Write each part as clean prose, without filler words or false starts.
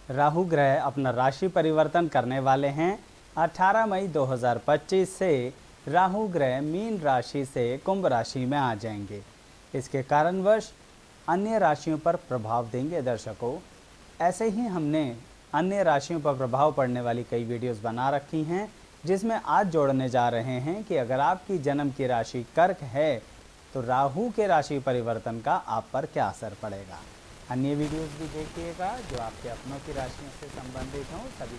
राहु ग्रह अपना राशि परिवर्तन करने वाले हैं। 18 मई 2025 से राहु ग्रह मीन राशि से कुंभ राशि में आ जाएंगे। इसके कारणवश अन्य राशियों पर प्रभाव देंगे। दर्शकों, ऐसे ही हमने अन्य राशियों पर प्रभाव पड़ने वाली कई वीडियोस बना रखी हैं, जिसमें आज जोड़ने जा रहे हैं कि अगर आपकी जन्म की राशि कर्क है तो राहु के राशि परिवर्तन का आप पर क्या असर पड़ेगा। अन्य वीडियोस भी देखिएगा जो आपके अपनों की राशियों से संबंधित हों सभी।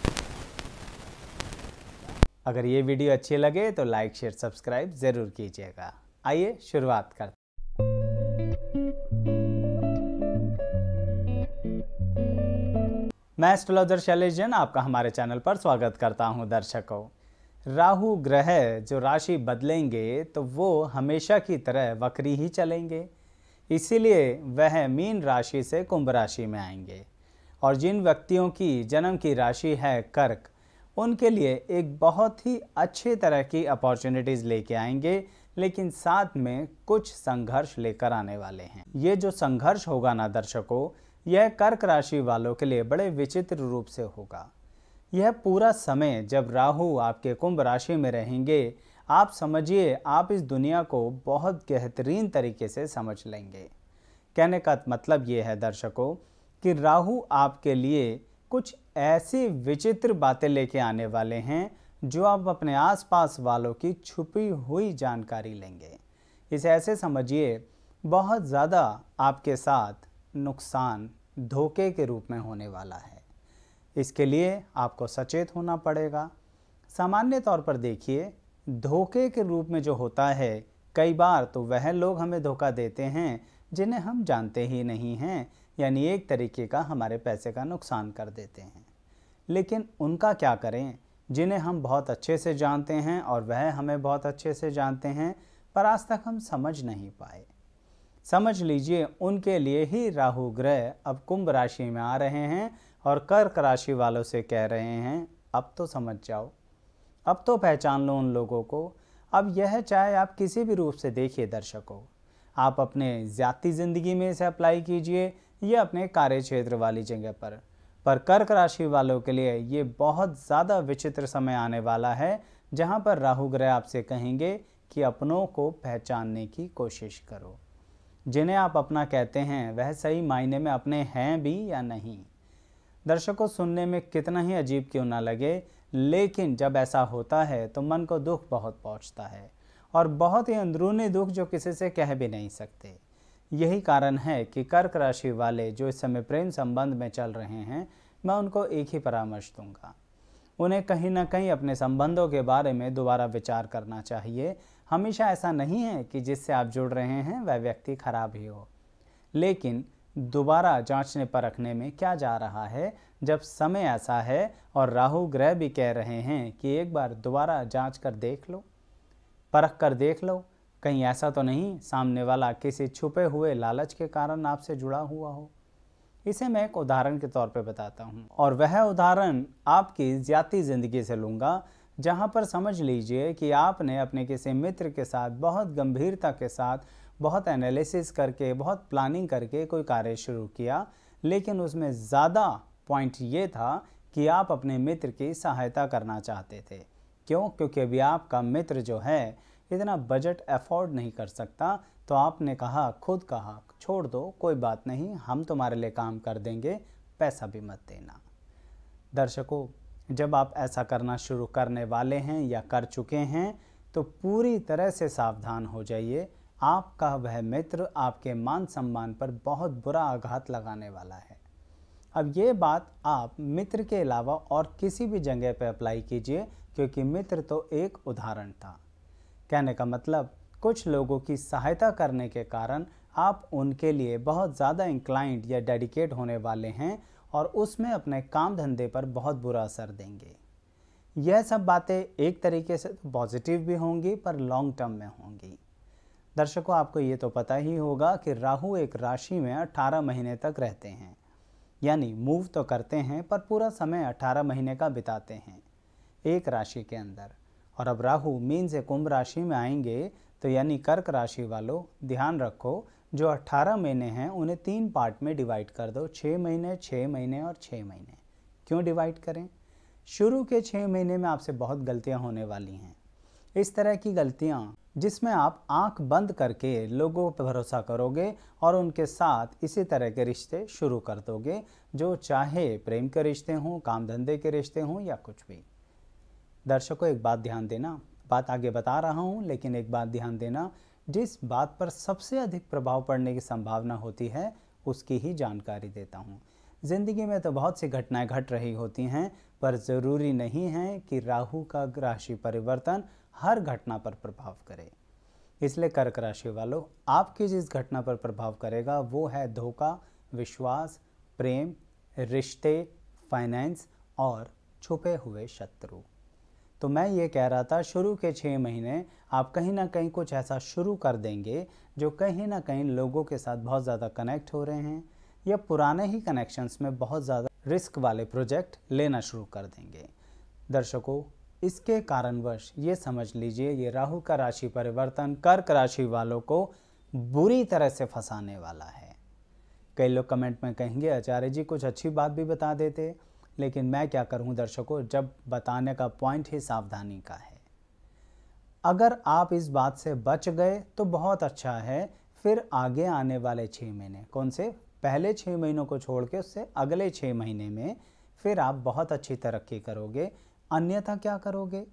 अगर ये वीडियो अच्छी लगे तो लाइक शेयर सब्सक्राइब ज़रूर कीजिएगा। आइए शुरुआत करते हैं। मैं एस्ट्रोलॉजर शैलेश जैन आपका हमारे चैनल पर स्वागत करता हूं। दर्शकों, राहु ग्रह जो राशि बदलेंगे तो वो हमेशा की तरह वक्री ही चलेंगे, इसीलिए वह मीन राशि से कुंभ राशि में आएंगे। और जिन व्यक्तियों की जन्म की राशि है कर्क, उनके लिए एक बहुत ही अच्छी तरह की अपॉर्चुनिटीज़ लेके आएंगे, लेकिन साथ में कुछ संघर्ष लेकर आने वाले हैं। ये जो संघर्ष होगा ना दर्शकों, यह कर्क राशि वालों के लिए बड़े विचित्र रूप से होगा। यह पूरा समय जब राहु आपके कुंभ राशि में रहेंगे, आप समझिए आप इस दुनिया को बहुत बेहतरीन तरीके से समझ लेंगे। कहने का मतलब ये है दर्शकों कि राहु आपके लिए कुछ ऐसी विचित्र बातें लेके आने वाले हैं जो आप अपने आसपास वालों की छुपी हुई जानकारी लेंगे। इसे ऐसे समझिए, बहुत ज़्यादा आपके साथ नुकसान धोखे के रूप में होने वाला है। इसके लिए आपको सचेत होना पड़ेगा। सामान्य तौर पर देखिए, धोखे के रूप में जो होता है, कई बार तो वह लोग हमें धोखा देते हैं जिन्हें हम जानते ही नहीं हैं, यानी एक तरीके का हमारे पैसे का नुकसान कर देते हैं। लेकिन उनका क्या करें जिन्हें हम बहुत अच्छे से जानते हैं और वह हमें बहुत अच्छे से जानते हैं, पर आज तक हम समझ नहीं पाए। समझ लीजिए, उनके लिए ही राहु ग्रह अब कुंभ राशि में आ रहे हैं और कर्क राशि वालों से कह रहे हैं अब तो समझ जाओ, अब तो पहचान लो उन लोगों को। अब यह चाहे आप किसी भी रूप से देखिए दर्शकों, आप अपने ज़ाती ज़िंदगी में इसे अप्लाई कीजिए या अपने कार्य क्षेत्र वाली जगह पर कर्क राशि वालों के लिए ये बहुत ज़्यादा विचित्र समय आने वाला है, जहाँ पर राहु ग्रह आपसे कहेंगे कि अपनों को पहचानने की कोशिश करो। जिन्हें आप अपना कहते हैं वह सही मायने में अपने हैं भी या नहीं। दर्शकों, सुनने में कितना ही अजीब क्यों ना लगे, लेकिन जब ऐसा होता है तो मन को दुख बहुत पहुंचता है, और बहुत ही अंदरूनी दुख जो किसी से कह भी नहीं सकते। यही कारण है कि कर्क राशि वाले जो इस समय प्रेम संबंध में चल रहे हैं, मैं उनको एक ही परामर्श दूंगा, उन्हें कहीं ना कहीं अपने संबंधों के बारे में दोबारा विचार करना चाहिए। हमेशा ऐसा नहीं है कि जिससे आप जुड़ रहे हैं वह व्यक्ति खराब ही हो, लेकिन दोबारा जांचने परखने में क्या जा रहा है जब समय ऐसा है और राहु ग्रह भी कह रहे हैं कि एक बार दोबारा जांच कर देख लो, परख कर देख लो, कहीं ऐसा तो नहीं सामने वाला किसी छुपे हुए लालच के कारण आपसे जुड़ा हुआ हो। इसे मैं एक उदाहरण के तौर पे बताता हूँ, और वह उदाहरण आपकी ज़ाती ज़िंदगी से लूँगा, जहाँ पर समझ लीजिए कि आपने अपने किसी मित्र के साथ बहुत गंभीरता के साथ, बहुत एनालिसिस करके, बहुत प्लानिंग करके कोई कार्य शुरू किया, लेकिन उसमें ज़्यादा पॉइंट ये था कि आप अपने मित्र की सहायता करना चाहते थे। क्यों? क्योंकि अभी आपका मित्र जो है इतना बजट अफोर्ड नहीं कर सकता, तो आपने कहा, खुद कहा, छोड़ दो, कोई बात नहीं, हम तुम्हारे लिए काम कर देंगे, पैसा भी मत देना। दर्शकों, जब आप ऐसा करना शुरू करने वाले हैं या कर चुके हैं तो पूरी तरह से सावधान हो जाइए। आपका वह मित्र आपके मान सम्मान पर बहुत बुरा आघात लगाने वाला है। अब ये बात आप मित्र के अलावा और किसी भी जगह पर अप्लाई कीजिए, क्योंकि मित्र तो एक उदाहरण था। कहने का मतलब, कुछ लोगों की सहायता करने के कारण आप उनके लिए बहुत ज़्यादा इंक्लाइंड या डेडिकेट होने वाले हैं और उसमें अपने काम धंधे पर बहुत बुरा असर देंगे। यह सब बातें एक तरीके से तो पॉजिटिव भी होंगी, पर लॉन्ग टर्म में होंगी। दर्शकों, आपको ये तो पता ही होगा कि राहु एक राशि में 18 महीने तक रहते हैं, यानी मूव तो करते हैं पर पूरा समय 18 महीने का बिताते हैं एक राशि के अंदर। और अब राहु मीन से कुंभ राशि में आएंगे, तो यानी कर्क राशि वालों ध्यान रखो, जो 18 महीने हैं उन्हें 3 पार्ट में डिवाइड कर दो, 6 महीने, 6 महीने और 6 महीने। क्यों डिवाइड करें? शुरू के 6 महीने में आपसे बहुत गलतियां होने वाली हैं। इस तरह की गलतियां जिसमें आप आंख बंद करके लोगों पर भरोसा करोगे और उनके साथ इसी तरह के रिश्ते शुरू कर दोगे, जो चाहे प्रेम के रिश्ते हों, काम धंधे के रिश्ते हों या कुछ भी। दर्शकों, एक बात ध्यान देना, बात आगे बता रहा हूं, लेकिन एक बात ध्यान देना, जिस बात पर सबसे अधिक प्रभाव पड़ने की संभावना होती है उसकी ही जानकारी देता हूं। ज़िंदगी में तो बहुत सी घटनाएं घट रही होती हैं, पर ज़रूरी नहीं है कि राहु का राशि परिवर्तन हर घटना पर प्रभाव करे। इसलिए कर्क राशि वालों, आपकी जिस घटना पर प्रभाव करेगा वो है धोखा, विश्वास, प्रेम, रिश्ते, फाइनेंस और छुपे हुए शत्रु। तो मैं ये कह रहा था, शुरू के 6 महीने आप कहीं ना कहीं कुछ ऐसा शुरू कर देंगे जो कहीं ना कहीं लोगों के साथ बहुत ज़्यादा कनेक्ट हो रहे हैं या पुराने ही कनेक्शंस में बहुत ज़्यादा रिस्क वाले प्रोजेक्ट लेना शुरू कर देंगे। दर्शकों, इसके कारणवश ये समझ लीजिए, ये राहु का राशि परिवर्तन कर्क राशि वालों को बुरी तरह से फंसाने वाला है। कई लोग कमेंट में कहेंगे, आचार्य जी कुछ अच्छी बात भी बता देते, लेकिन मैं क्या करूं दर्शकों, जब बताने का पॉइंट ही सावधानी का है। अगर आप इस बात से बच गए तो बहुत अच्छा है, फिर आगे आने वाले 6 महीने, कौन से, पहले 6 महीनों को छोड़ के उससे अगले 6 महीने में फिर आप बहुत अच्छी तरक्की करोगे। अन्यथा क्या करोगे?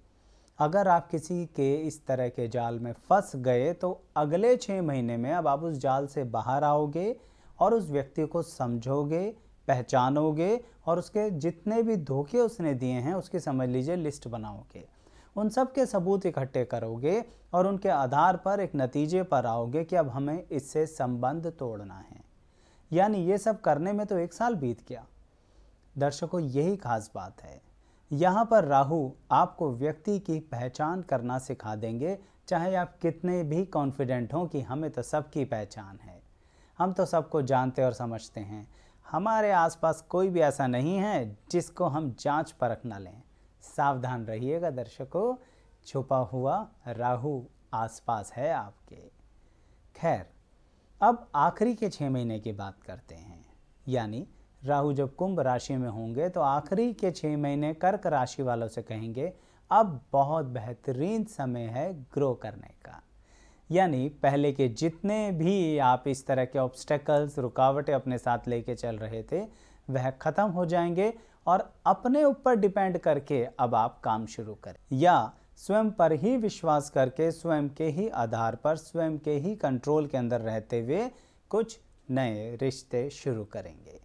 अगर आप किसी के इस तरह के जाल में फंस गए तो अगले 6 महीने में अब आप उस जाल से बाहर आओगे और उस व्यक्ति को समझोगे, पहचानोगे और उसके जितने भी धोखे उसने दिए हैं उसकी समझ लीजिए लिस्ट बनाओगे, उन सब के सबूत इकट्ठे करोगे और उनके आधार पर एक नतीजे पर आओगे कि अब हमें इससे संबंध तोड़ना है। यानी ये सब करने में तो 1 साल बीत गया। दर्शकों, यही खास बात है। यहाँ पर राहु आपको व्यक्ति की पहचान करना सिखा देंगे, चाहे आप कितने भी कॉन्फिडेंट हों कि हमें तो सबकी पहचान है, हम तो सबको जानते और समझते हैं, हमारे आसपास कोई भी ऐसा नहीं है जिसको हम जांच परख न लें। सावधान रहिएगा दर्शकों, छुपा हुआ राहु आसपास है आपके। खैर, अब आखिरी के 6 महीने की बात करते हैं। यानी राहु जब कुंभ राशि में होंगे तो आखिरी के 6 महीने कर्क राशि वालों से कहेंगे अब बहुत बेहतरीन समय है ग्रो करने का। यानी पहले के जितने भी आप इस तरह के ऑब्स्टेकल्स, रुकावटें अपने साथ लेके चल रहे थे वह ख़त्म हो जाएंगे और अपने ऊपर डिपेंड करके अब आप काम शुरू करें या स्वयं पर ही विश्वास करके स्वयं के ही आधार पर, स्वयं के ही कंट्रोल के अंदर रहते हुए कुछ नए रिश्ते शुरू करेंगे,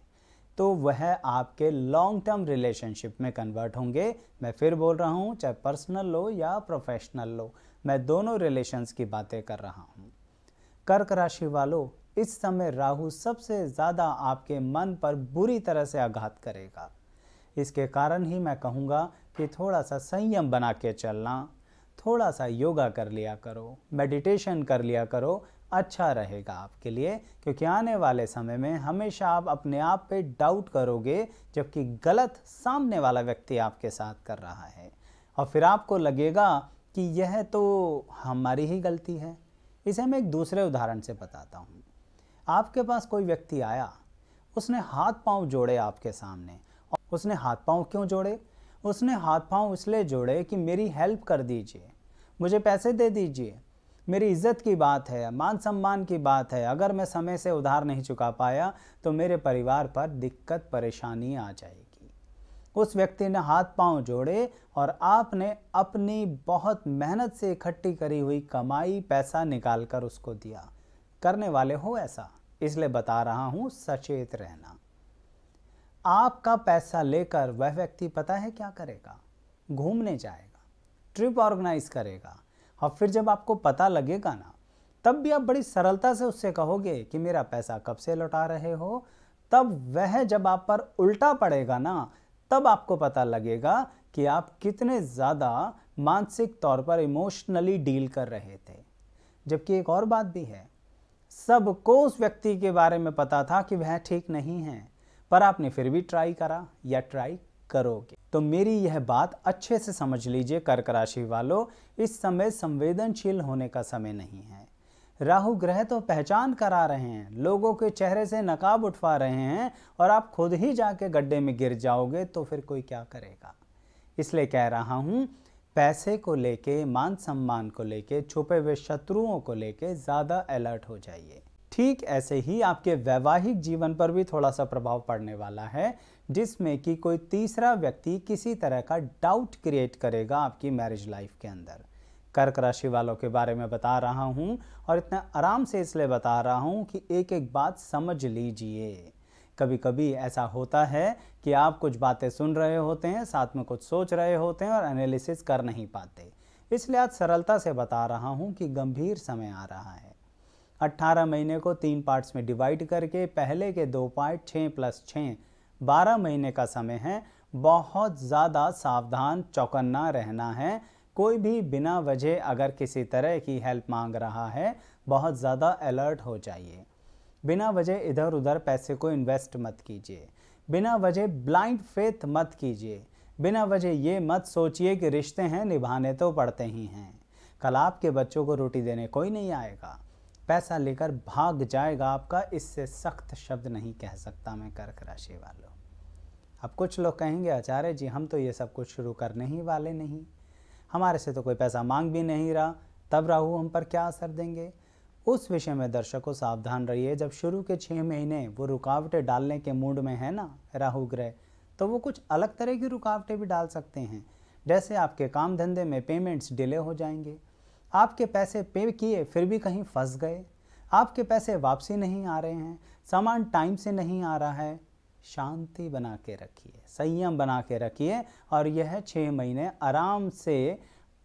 तो वह आपके लॉन्ग टर्म रिलेशनशिप में कन्वर्ट होंगे। मैं फिर बोल रहा हूँ, चाहे पर्सनल लो या प्रोफेशनल लो, मैं दोनों रिलेशंस की बातें कर रहा हूँ। कर्क राशि वालों, इस समय राहु सबसे ज़्यादा आपके मन पर बुरी तरह से आघात करेगा। इसके कारण ही मैं कहूँगा कि थोड़ा सा संयम बना के चलना, थोड़ा सा योगा कर लिया करो, मेडिटेशन कर लिया करो, अच्छा रहेगा आपके लिए, क्योंकि आने वाले समय में हमेशा आप अपने आप पे डाउट करोगे जबकि गलत सामने वाला व्यक्ति आपके साथ कर रहा है और फिर आपको लगेगा कि यह तो हमारी ही गलती है। इसे मैं एक दूसरे उदाहरण से बताता हूँ। आपके पास कोई व्यक्ति आया, उसने हाथ पांव जोड़े आपके सामने, और उसने हाथ पांव क्यों जोड़े? उसने हाथ पांव इसलिए जोड़े कि मेरी हेल्प कर दीजिए, मुझे पैसे दे दीजिए, मेरी इज्जत की बात है, मान सम्मान की बात है, अगर मैं समय से उधार नहीं चुका पाया तो मेरे परिवार पर दिक्कत परेशानी आ जाएगी। उस व्यक्ति ने हाथ पांव जोड़े और आपने अपनी बहुत मेहनत से इकट्ठी करी हुई कमाई पैसा निकाल कर उसको दिया। करने वाले हो ऐसा, इसलिए बता रहा हूं, सचेत रहना। आपका पैसा लेकर वह व्यक्ति पता है क्या करेगा? घूमने जाएगा, ट्रिप ऑर्गेनाइज करेगा और फिर जब आपको पता लगेगा ना, तब भी आप बड़ी सरलता से उससे कहोगे कि मेरा पैसा कब से लौटा रहे हो। तब वह जब आप पर उल्टा पड़ेगा ना, तब आपको पता लगेगा कि आप कितने ज़्यादा मानसिक तौर पर इमोशनली डील कर रहे थे। जबकि एक और बात भी है, सबको उस व्यक्ति के बारे में पता था कि वह ठीक नहीं है, पर आपने फिर भी ट्राई करा या ट्राई करोगे। तो मेरी यह बात अच्छे से समझ लीजिए कर्क राशि वालों, इस समय संवेदनशील होने का समय नहीं है। राहु ग्रह तो पहचान करा रहे हैं, लोगों के चेहरे से नकाब उठवा रहे हैं, और आप खुद ही जाके गड्ढे में गिर जाओगे तो फिर कोई क्या करेगा। इसलिए कह रहा हूं, पैसे को लेके, मान सम्मान को लेके, छुपे हुए शत्रुओं को लेके ज़्यादा अलर्ट हो जाइए। ठीक ऐसे ही आपके वैवाहिक जीवन पर भी थोड़ा सा प्रभाव पड़ने वाला है, जिसमें कि कोई तीसरा व्यक्ति किसी तरह का डाउट क्रिएट करेगा आपकी मैरिज लाइफ के अंदर। कर्क राशि वालों के बारे में बता रहा हूं, और इतना आराम से इसलिए बता रहा हूं कि एक एक बात समझ लीजिए। कभी कभी ऐसा होता है कि आप कुछ बातें सुन रहे होते हैं, साथ में कुछ सोच रहे होते हैं और एनालिसिस कर नहीं पाते। इसलिए आज सरलता से बता रहा हूं कि गंभीर समय आ रहा है। 18 महीने को 3 पार्ट्स में डिवाइड करके पहले के 2 पार्ट 6 + 6 12 महीने का समय है। बहुत ज़्यादा सावधान चौकन्ना रहना है। कोई भी बिना वजह अगर किसी तरह की हेल्प मांग रहा है, बहुत ज़्यादा अलर्ट हो जाइए। बिना वजह इधर उधर पैसे को इन्वेस्ट मत कीजिए। बिना वजह ब्लाइंड फेथ मत कीजिए। बिना वजह ये मत सोचिए कि रिश्ते हैं, निभाने तो पड़ते ही हैं। कल आपके बच्चों को रोटी देने कोई नहीं आएगा, पैसा लेकर भाग जाएगा आपका। इससे सख्त शब्द नहीं कह सकता मैं कर्क राशि वालों। अब कुछ लोग कहेंगे, आचार्य जी हम तो ये सब कुछ शुरू करने ही वाले नहीं, हमारे से तो कोई पैसा मांग भी नहीं रहा, तब राहु हम पर क्या असर देंगे। उस विषय में दर्शकों सावधान रहिए। जब शुरू के 6 महीने वो रुकावटें डालने के मूड में है ना राहु ग्रह, तो वो कुछ अलग तरह की रुकावटें भी डाल सकते हैं। जैसे आपके काम धंधे में पेमेंट्स डिले हो जाएंगे, आपके पैसे पे किए फिर भी कहीं फंस गए, आपके पैसे वापसी नहीं आ रहे हैं, सामान टाइम से नहीं आ रहा है। शांति बना के रखिए, संयम बना के रखिए, और यह 6 महीने आराम से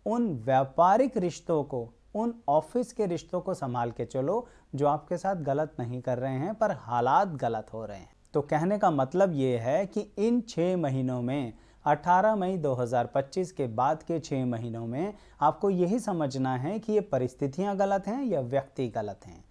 उन व्यापारिक रिश्तों को, उन ऑफिस के रिश्तों को संभाल के चलो जो आपके साथ गलत नहीं कर रहे हैं पर हालात गलत हो रहे हैं। तो कहने का मतलब ये है कि इन 6 महीनों में 18 मई 2025 के बाद के 6 महीनों में आपको यही समझना है कि ये परिस्थितियां गलत हैं या व्यक्ति गलत हैं।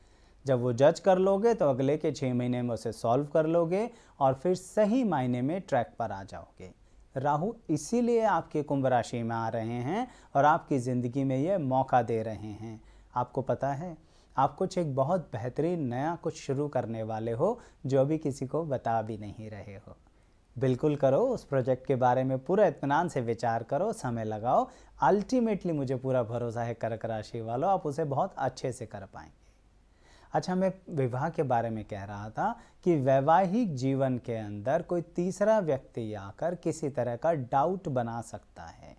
जब वो जज कर लोगे तो अगले के 6 महीने में उसे सॉल्व कर लोगे और फिर सही मायने में ट्रैक पर आ जाओगे। राहु इसीलिए आपके कुंभ राशि में आ रहे हैं और आपकी ज़िंदगी में ये मौका दे रहे हैं। आपको पता है, आप कुछ एक बहुत बेहतरीन नया कुछ शुरू करने वाले हो जो अभी किसी को बता भी नहीं रहे हो। बिल्कुल करो, उस प्रोजेक्ट के बारे में पूरा इत्मीनान से विचार करो, समय लगाओ। अल्टीमेटली मुझे पूरा भरोसा है कर्क राशि वालों, आप उसे बहुत अच्छे से कर पाएंगे। अच्छा, मैं विवाह के बारे में कह रहा था कि वैवाहिक जीवन के अंदर कोई तीसरा व्यक्ति आकर किसी तरह का डाउट बना सकता है।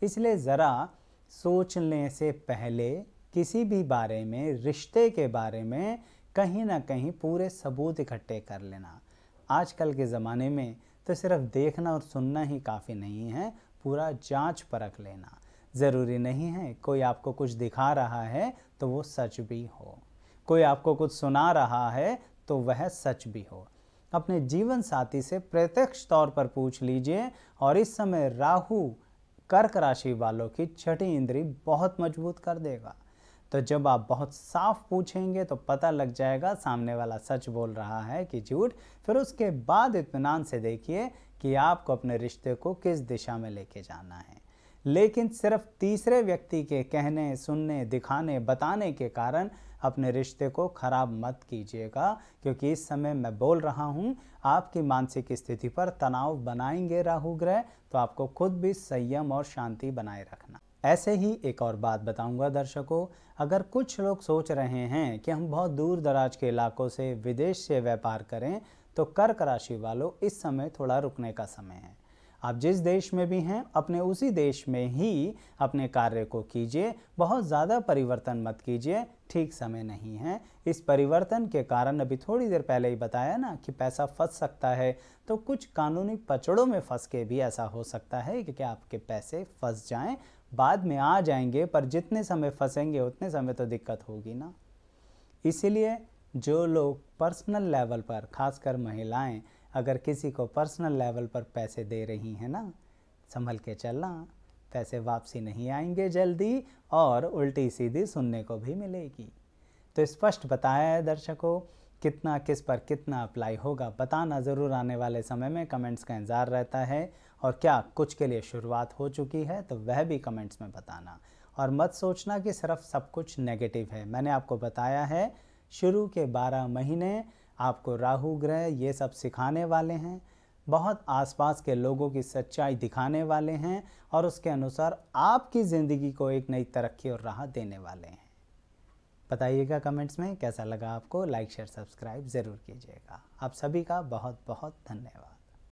इसलिए ज़रा सोचने से पहले किसी भी बारे में, रिश्ते के बारे में कहीं ना कहीं पूरे सबूत इकट्ठे कर लेना। आजकल के ज़माने में तो सिर्फ देखना और सुनना ही काफ़ी नहीं है, पूरा जांच परख लेना। ज़रूरी नहीं है कोई आपको कुछ दिखा रहा है तो वो सच भी हो, कोई आपको कुछ सुना रहा है तो वह सच भी हो। अपने जीवन साथी से प्रत्यक्ष तौर पर पूछ लीजिए। और इस समय राहु कर्क राशि वालों की छठी इंद्री बहुत मजबूत कर देगा। तो जब आप बहुत साफ पूछेंगे तो पता लग जाएगा सामने वाला सच बोल रहा है कि झूठ। फिर उसके बाद इत्मीनान से देखिए कि आपको अपने रिश्ते को किस दिशा में लेके जाना है। लेकिन सिर्फ तीसरे व्यक्ति के कहने, सुनने, दिखाने, बताने के कारण अपने रिश्ते को खराब मत कीजिएगा, क्योंकि इस समय मैं बोल रहा हूँ आपकी मानसिक स्थिति पर तनाव बनाएंगे राहु ग्रह। तो आपको खुद भी संयम और शांति बनाए रखना। ऐसे ही एक और बात बताऊंगा दर्शकों, अगर कुछ लोग सोच रहे हैं कि हम बहुत दूर दराज के इलाकों से, विदेश से व्यापार करें, तो कर्क राशि वालों इस समय थोड़ा रुकने का समय है। आप जिस देश में भी हैं अपने उसी देश में ही अपने कार्य को कीजिए, बहुत ज़्यादा परिवर्तन मत कीजिए, ठीक समय नहीं है। इस परिवर्तन के कारण अभी थोड़ी देर पहले ही बताया ना कि पैसा फंस सकता है, तो कुछ कानूनी पचड़ों में फंस के भी ऐसा हो सकता है कि आपके पैसे फंस जाएं। बाद में आ जाएंगे पर जितने समय फंसेंगे उतने समय तो दिक्कत होगी ना। इसीलिए जो लोग पर्सनल लेवल पर, खासकर महिलाएं, अगर किसी को पर्सनल लेवल पर पैसे दे रही हैं ना, संभल के चलना, पैसे वापसी नहीं आएंगे जल्दी और उल्टी सीधी सुनने को भी मिलेगी। तो स्पष्ट बताया है दर्शकों, कितना किस पर कितना अप्लाई होगा बताना ज़रूर आने वाले समय में, कमेंट्स का इंतज़ार रहता है। और क्या कुछ के लिए शुरुआत हो चुकी है तो वह भी कमेंट्स में बताना। और मत सोचना कि सिर्फ सब कुछ नेगेटिव है। मैंने आपको बताया है शुरू के 12 महीने आपको राहु ग्रह ये सब सिखाने वाले हैं, बहुत आसपास के लोगों की सच्चाई दिखाने वाले हैं और उसके अनुसार आपकी ज़िंदगी को एक नई तरक्की और राह देने वाले हैं। बताइएगा कमेंट्स में कैसा लगा आपको। लाइक शेयर सब्सक्राइब ज़रूर कीजिएगा। आप सभी का बहुत बहुत धन्यवाद।